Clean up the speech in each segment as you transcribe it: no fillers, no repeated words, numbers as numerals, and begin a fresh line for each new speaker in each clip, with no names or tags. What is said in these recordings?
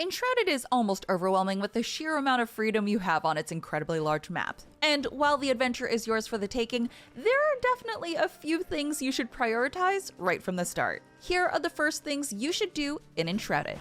Enshrouded is almost overwhelming with the sheer amount of freedom you have on its incredibly large map. And while the adventure is yours for the taking, there are definitely a few things you should prioritize right from the start. Here are the first things you should do in Enshrouded.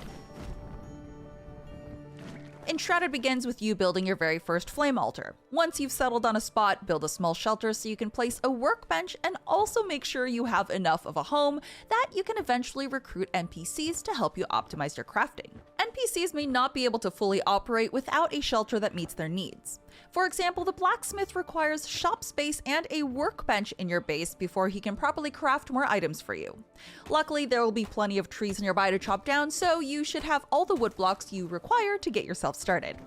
Enshrouded begins with you building your very first flame altar. Once you've settled on a spot, build a small shelter so you can place a workbench, and also make sure you have enough of a home that you can eventually recruit NPCs to help you optimize your crafting. NPCs may not be able to fully operate without a shelter that meets their needs. For example, the blacksmith requires shop space and a workbench in your base before he can properly craft more items for you. Luckily, there will be plenty of trees nearby to chop down, so you should have all the wood blocks you require to get yourself started.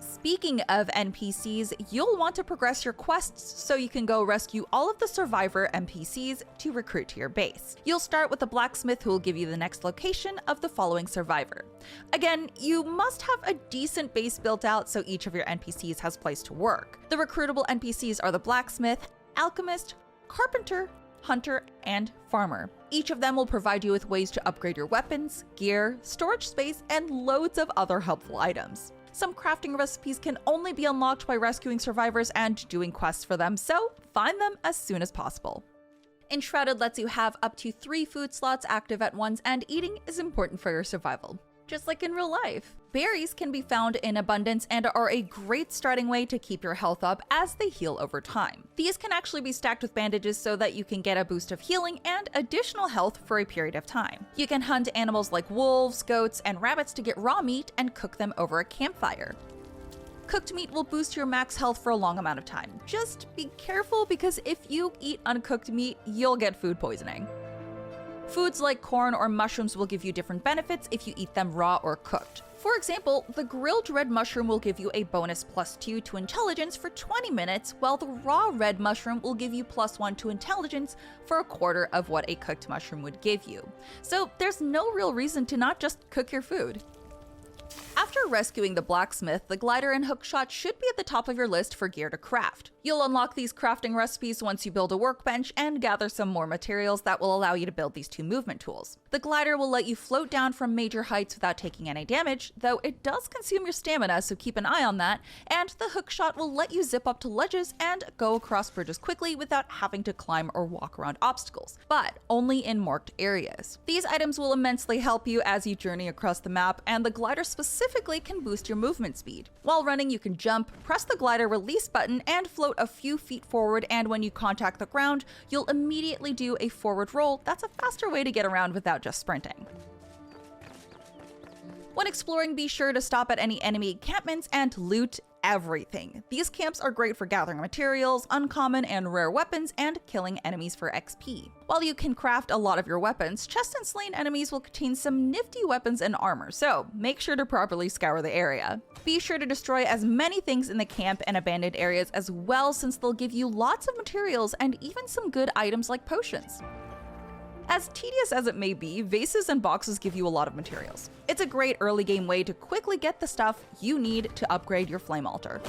Speaking of NPCs, you'll want to progress your quests so you can go rescue all of the survivor NPCs to recruit to your base. You'll start with the blacksmith, who will give you the next location of the following survivor. Again, you must have a decent base built out so each of your NPCs has place to work. The recruitable NPCs are the blacksmith, alchemist, carpenter, hunter, and farmer. Each of them will provide you with ways to upgrade your weapons, gear, storage space, and loads of other helpful items. Some crafting recipes can only be unlocked by rescuing survivors and doing quests for them, so find them as soon as possible. Enshrouded lets you have up to 3 food slots active at once, and eating is important for your survival. Just like in real life. Berries can be found in abundance and are a great starting way to keep your health up as they heal over time. These can actually be stacked with bandages so that you can get a boost of healing and additional health for a period of time. You can hunt animals like wolves, goats, and rabbits to get raw meat and cook them over a campfire. Cooked meat will boost your max health for a long amount of time. Just be careful, because if you eat uncooked meat, you'll get food poisoning. Foods like corn or mushrooms will give you different benefits if you eat them raw or cooked. For example, the grilled red mushroom will give you a bonus +2 to intelligence for 20 minutes, while the raw red mushroom will give you +1 to intelligence for a quarter of what a cooked mushroom would give you. So there's no real reason to not just cook your food. After rescuing the blacksmith, the glider and hookshot should be at the top of your list for gear to craft. You'll unlock these crafting recipes once you build a workbench and gather some more materials that will allow you to build these 2 movement tools. The glider will let you float down from major heights without taking any damage, though it does consume your stamina, so keep an eye on that, and the hookshot will let you zip up to ledges and go across bridges quickly without having to climb or walk around obstacles, but only in marked areas. These items will immensely help you as you journey across the map, and the glider specifically can boost your movement speed. While running, you can jump, press the glider release button, and float a few feet forward, and when you contact the ground, you'll immediately do a forward roll. That's a faster way to get around without just sprinting. When exploring, be sure to stop at any enemy encampments and loot everything. These camps are great for gathering materials, uncommon and rare weapons, and killing enemies for XP. While you can craft a lot of your weapons, chest and slain enemies will contain some nifty weapons and armor, so make sure to properly scour the area. Be sure to destroy as many things in the camp and abandoned areas as well, since they'll give you lots of materials and even some good items like potions. As tedious as it may be, vases and boxes give you a lot of materials. It's a great early game way to quickly get the stuff you need to upgrade your flame altar.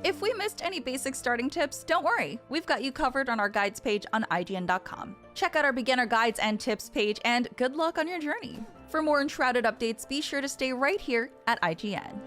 If we missed any basic starting tips, don't worry, we've got you covered on our guides page on IGN.com. Check out our beginner guides and tips page, and good luck on your journey. For more Enshrouded updates, be sure to stay right here at IGN.